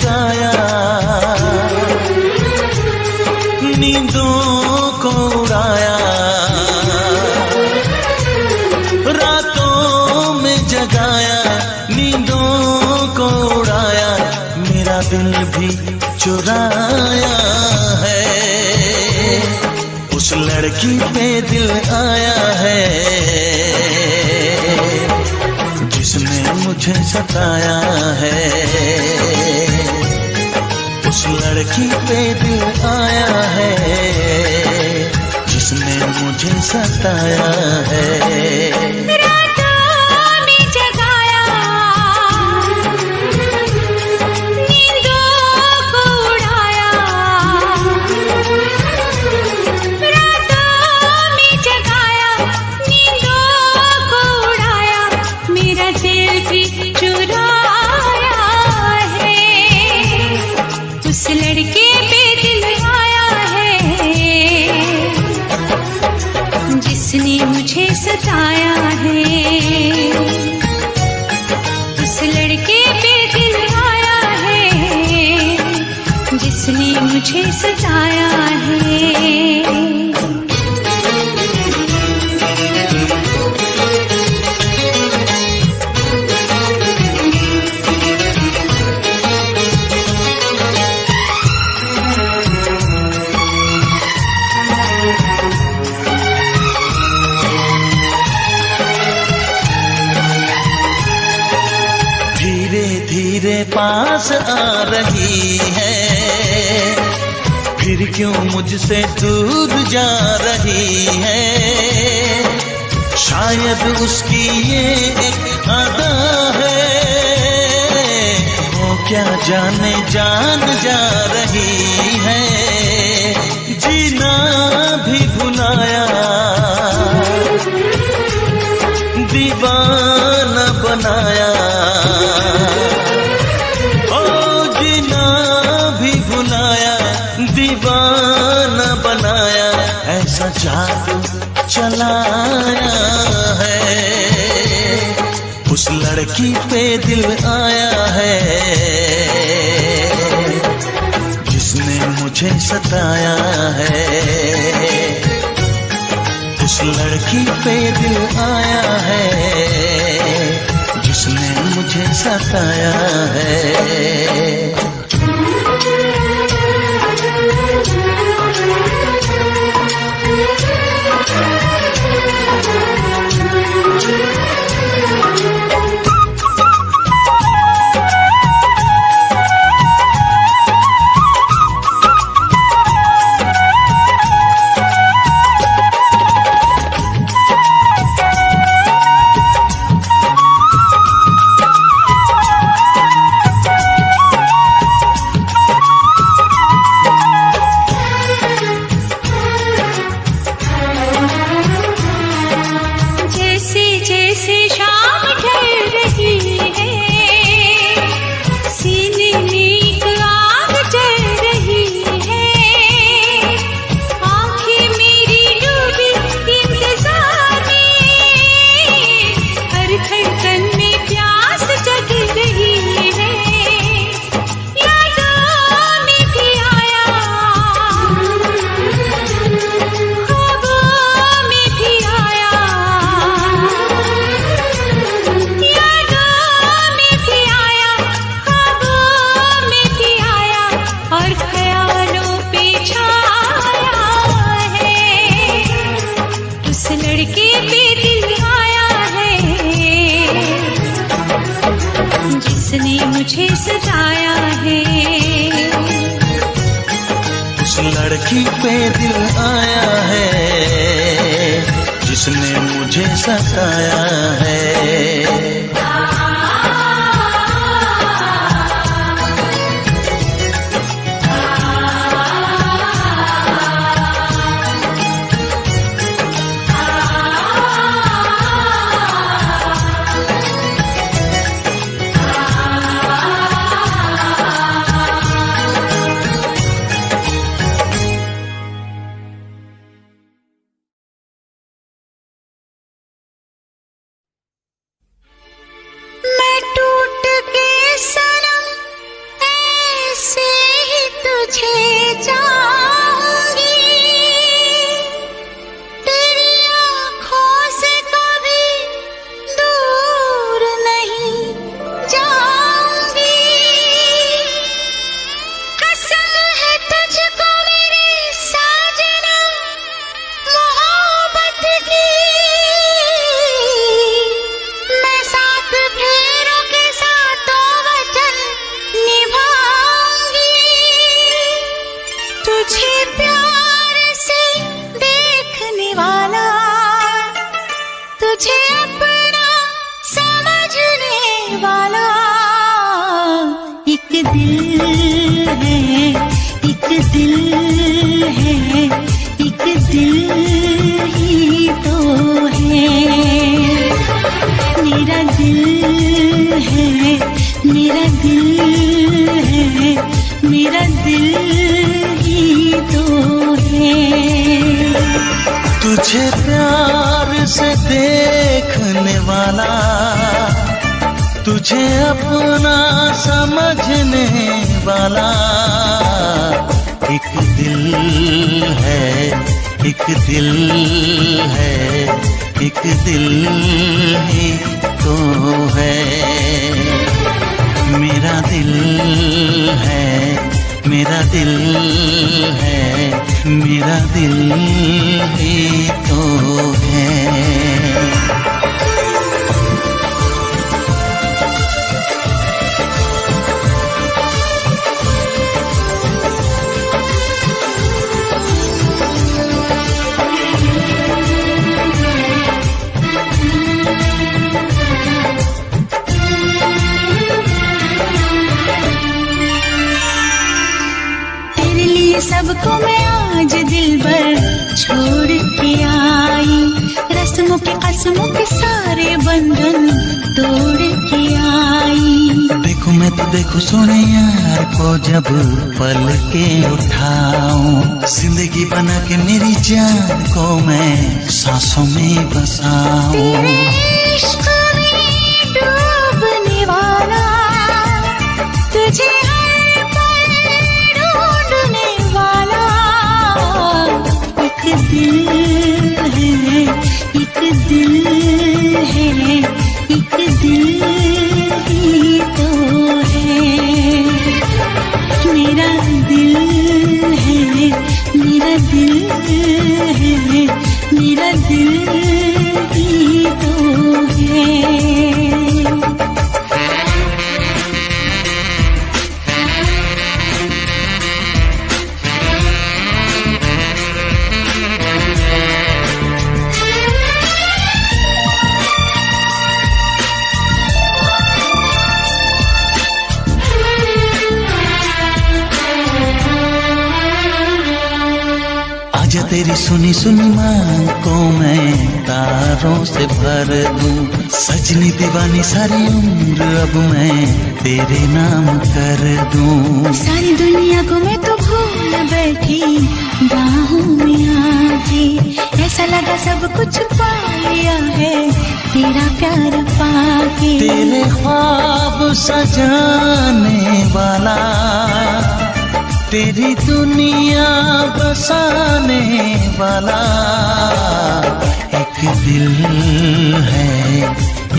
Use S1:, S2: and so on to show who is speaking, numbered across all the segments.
S1: जगाया, नींदों को उड़ाया, रातों में जगाया, नींदों को उड़ाया, मेरा दिल भी चुराया है। उस लड़की पे दिल आया है जिसने मुझे सताया है। उस लड़की पे दिल आया है जिसने मुझे सताया है।
S2: उस लड़के पे दिल आया है जिसने मुझे सताया है। उस लड़के पे दिल आया है जिसने मुझे सताया है।
S1: धीरे पास आ रही है, फिर क्यों मुझसे दूर जा रही है। शायद उसकी ये एक अदा है, वो क्या जाने जान जा रही है। जीना भी भुलाया, दीवाना बनाया, दीवाना बनाया, ऐसा जादू चलाया है। उस लड़की पे दिल आया है जिसने मुझे सताया है। उस लड़की पे दिल आया है जिसने मुझे सताया है।
S2: जिसने मुझे सताया है।
S1: उस लड़की पे दिल आया है जिसने मुझे सताया है।
S2: अपना समझने वाला एक दिल है, एक दिल है, एक दिल ही तो है। मेरा दिल है, मेरा दिल है, मेरा दिल ही तो है।
S1: तुझे प्यार से देखने वाला, तुझे अपना समझने वाला एक दिल है, एक दिल है, एक दिल ही तो है। मेरा दिल है, मेरा दिल है, मेरा दिल ही तो है।
S2: सबको मैं आज दिल भर छोड़ के आई, रस्मों के कसमों के सारे बंधन तोड़ के आई।
S1: देखो मैं तो देखो सोने यार को जब पल के उठाऊं, जिंदगी बना के मेरी जान को मैं सांसों में बसाऊं।
S2: तेरे इश्क में डूबने वाला, तुझे दिल है, एक दिल है, एक दिल ही तो है। मेरा दिल है, मेरा दिल है, मेरा दिल ही तो है।
S1: आजा तेरी सुनी सुनी मांग को मैं तारों से भर दूं, सजनी दीवानी सारी उम्र अब मैं तेरे नाम कर दूं।
S2: सारी दुनिया को मैं तो भूल बैठी बाहों में आके, ऐसा लगा सब कुछ पा लिया है तेरा प्यार पाके।
S1: तेरे ख्वाब सजाने वाला, तेरी दुनिया बसाने वाला एक दिल है,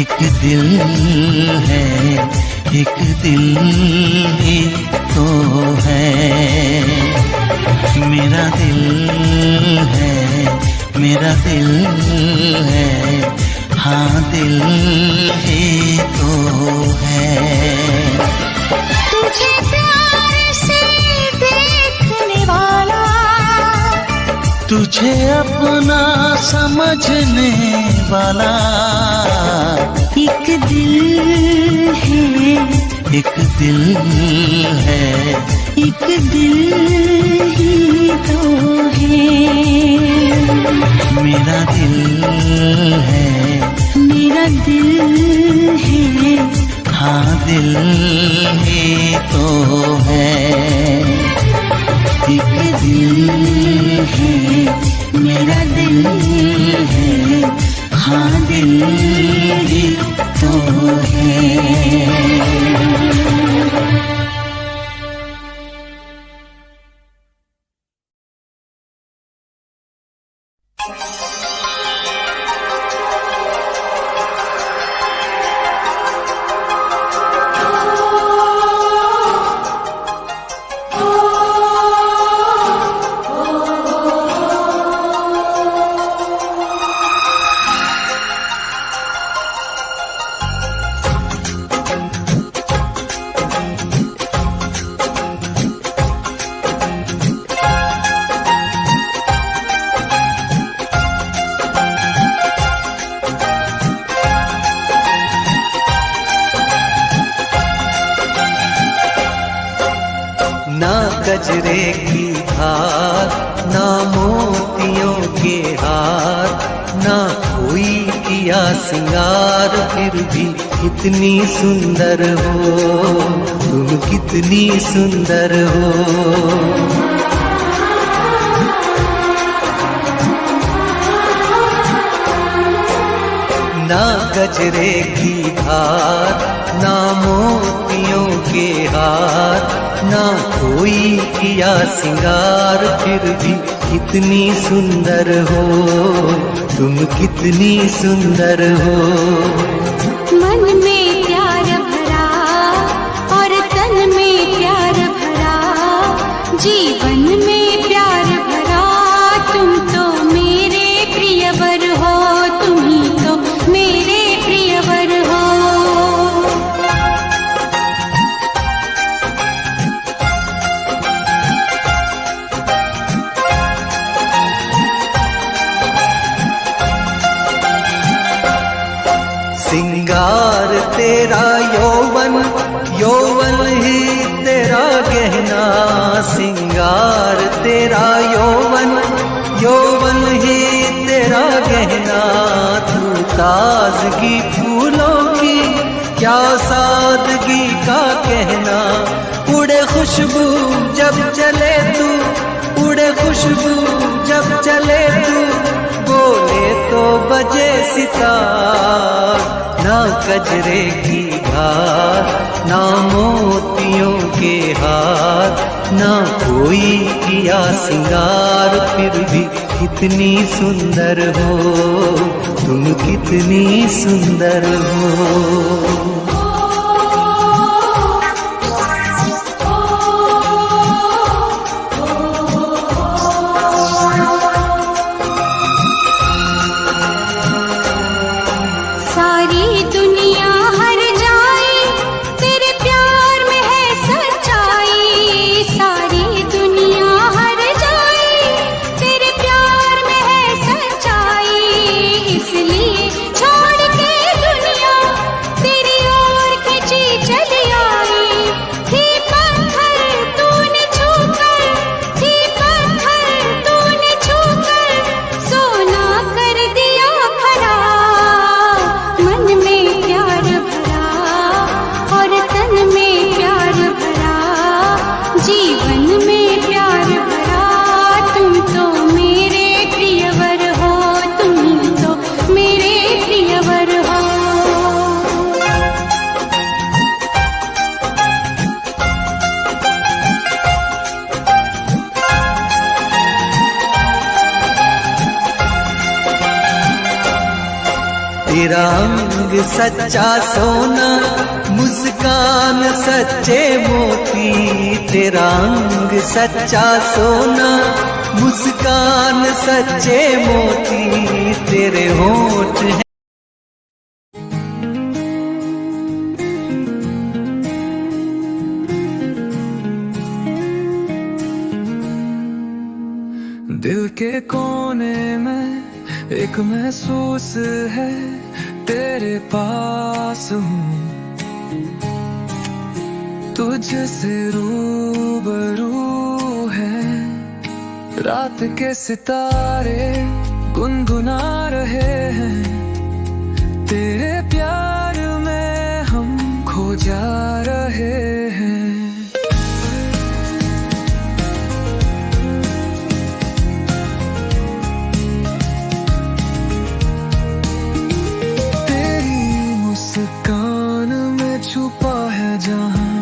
S1: एक दिल है, एक दिल ही तो है। मेरा दिल है, मेरा दिल है, हाँ दिल ही तो है।
S2: तुझे प्यार से देखने वाला,
S1: तुझे अपना समझने वाला
S2: एक दिल है,
S1: एक दिल है,
S2: एक दिल ही तो है।
S1: मेरा दिल है,
S2: मेरा दिल है,
S1: हाँ दिल ही तो है। एक दिल है, मेरा दिल है, हाँ दिल ही तो है।
S3: गजरे की धार, ना मोतियों के हार, ना कोई किया सिंगार, फिर भी कितनी सुंदर हो तुम, कितनी सुंदर हो। ना गजरे की धार, ना मोतियों के हार, ना कोई किया सिंगार, फिर भी कितनी सुंदर हो तुम, कितनी सुंदर हो।
S2: मन में प्यार भरा और तन में प्यार भरा, जीवन में प्यार भरा, तुम तो मेरे प्रियवर हो, तुम ही तो मेरे प्रियवर हो।
S3: सिंगार तेरा यौवन, यौवन ही तेरा गहना, सिंगार तेरा यौवन, यौवन ही तेरा गहना। तू ताजगी फूलों की, क्या सादगी का कहना, उड़े खुशबू जब चले तू, उड़े खुशबू जब चले तू, बोले तो बजे सितार। ना गजरे की धार, ना मोतियों के हार, ना कोई किया सिंगार, फिर भी कितनी सुंदर हो तुम, कितनी सुंदर हो।
S2: सारी दुनिया हर जाए तेरे प्यार में है सच्चाई, सारी दुनिया हर जाए तेरे प्यार में है सच्चाई, इसलिए छोड़ के दुनिया तेरी ओर खिंची चली आई। थी पत्थर तूने छूकर, थी पत्थर तूने छूकर, सोना कर दिया भरा। मन में प्यार भरा और तन में प्यार भरा, जीवन में प्यार भरा, तुम तो मेरे प्रियवर हो, तुम तो मेरे प्रियवर हो।
S3: तेरा अंग सच्चा सोना, मुस्कान सच्चे मोती, तेरा अंग सच्चा सोना, मुस्कान सच्चे मोती, तेरे होंठ हैं।
S4: दिल के कोने में एक महसूस है, तेरे पास हूँ, तुझसे रूबरू है। रात के सितारे गुनगुना रहे हैं, तेरे प्यार में हम खो जा रहे हैं। मुस्कान में छुपा है जहां,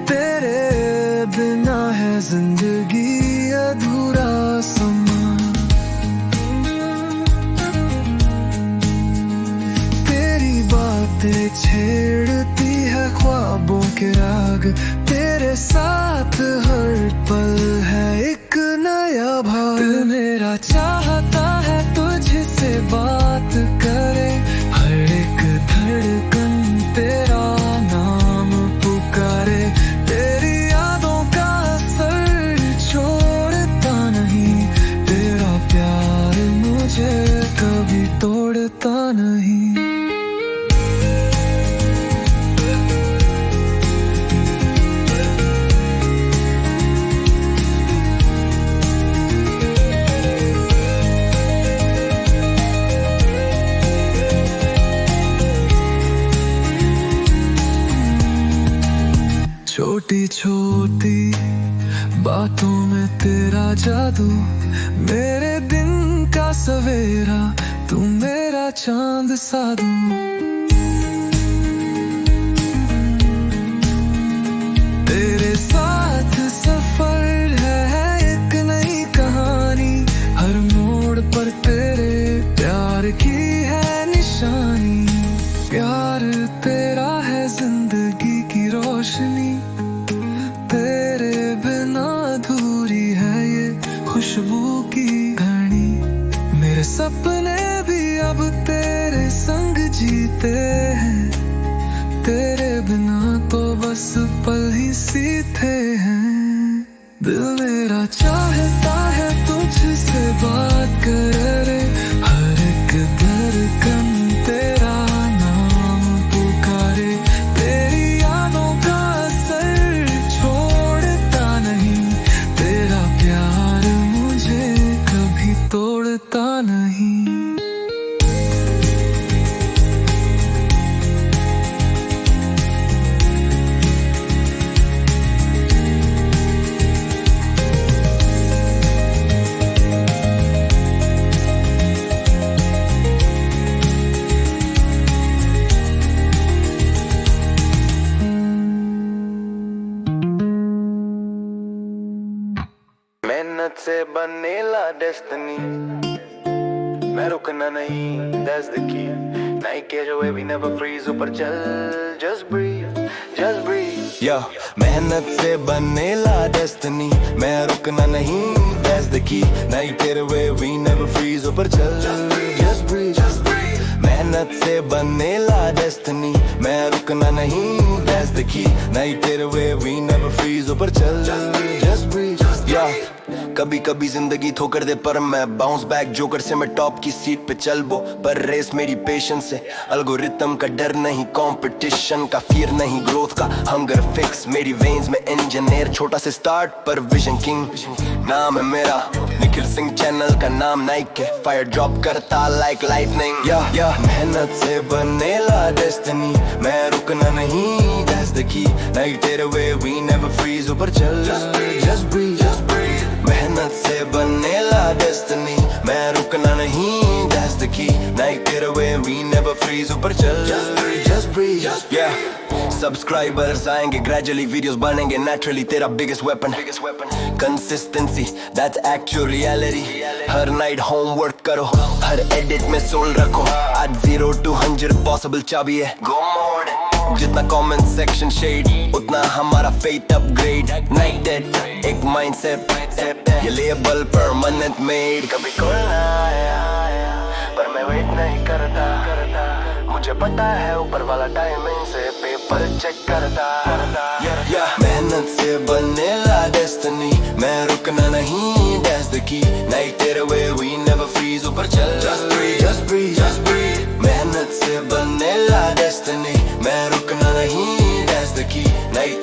S4: तेरे बिना है जिंदगी अधूरा समा। तेरी बातें छेड़ती है ख्वाबों के राग, तेरे साथ हर पल है एक नया भाग। दिल मेरा चाहता है तुझसे बात करे, हर एक धड़कन तेरा नाम पुकारे। तेरी यादों का असर छोड़ता नहीं, तेरा प्यार मुझे कभी तोड़ता नहीं। छोटी छोटी बातों में तेरा जादू, मेरे दिन का सवेरा तू मेरा चांद साधू। तेरे साथ सफर है एक नई कहानी, हर मोड़ पर तेरे प्यार की है निशानी। प्यार तेरा है जिंदगी की रोशनी, तेरे बिना अधूरी है ये खुशबू की घड़ी। मेरे सपने भी अब तेरे संग जीते हैं, तेरे बिना तो बस पल ही सीते हैं। दिल मेरा चाहता है तुझसे बात करे, हर एक धड़कन तेरा नाम पुकारे। तेरी यादों का असर छोड़ता नहीं, तेरा प्यार मुझे कभी तोड़ता नहीं।
S5: मेहनत से बनेला डेस्टिनी, मैं रुकना नहीं, that's the key। नहीं के जो we never freeze, ऊपर चल, just breathe, just breathe। Yo, मेहनत से बनेला डेस्टिनी, मैं रुकना नहीं, that's the key। नहीं तेरे we never freeze, ऊपर चल, just breathe, just breathe। मेहनत से बनेला डेस्टिनी, मैं रुकना नहीं, that's the key। नहीं तेरे we never freeze, ऊपर चल, just breathe, yeah। कभी कभी जिंदगी ठोकर दे पर मैं बाउंस बैक, जोकर से मैं टॉप की सीट पे चल बो। पर रेस मेरी पेशेंस है, एल्गोरिथम का डर नहीं, कंपटीशन का फियर नहीं, ग्रोथ का हंगर फिक्स मेरी वेन्स में। इंजीनियर छोटा से स्टार्ट पर विजन किंग, नाम है मेरा निखिल सिंह, चैनल का नाम नाइक है। फायर ड्रॉप करता लाइक लाइटनिंग, या मेहनत से बनेला डेस्टिनी, मैं रुकना नहीं, that's the key। नहीं तेरे we never freeze, ऊपर चल, just breathe, just breathe। मेहनत से बनेला डेस्टिनी, मैं रुकना नहीं, that's the key। नहीं तेरे we never freeze, ऊपर चल, just breathe, yeah। सब्सक्राइबर्स आएंगे ग्रेजुअली, वीडियोस बनेंगे नेचुरली, तेरा biggest weapon consistency, that's actual reality. Her night homework करो, हर एडिट में सोल रखो, आज 0 to 100 पॉसिबल चाबी है, गो मोड। जितना कमेंट सेक्शन शेड, उतना हमारा फेथ अपग्रेड। नाइटेड एक माइंडसेट, ये लेबल परमानेंट मेड। कभी खोलना आया पर मैं वेट नहीं करता, मुझे पता है ऊपर वाला टाइमिंग से पेपर चेक करता। मेहनत से बनेला डेस्टिनी, मैं रुकना नहीं, that's the key। नहीं तेरे we never freeze, ऊपर चल, just breathe, just breathe, just breathe। मेहनत से बनेला डेस्टिनी, मैं रुकना नहीं, that's the key। नहीं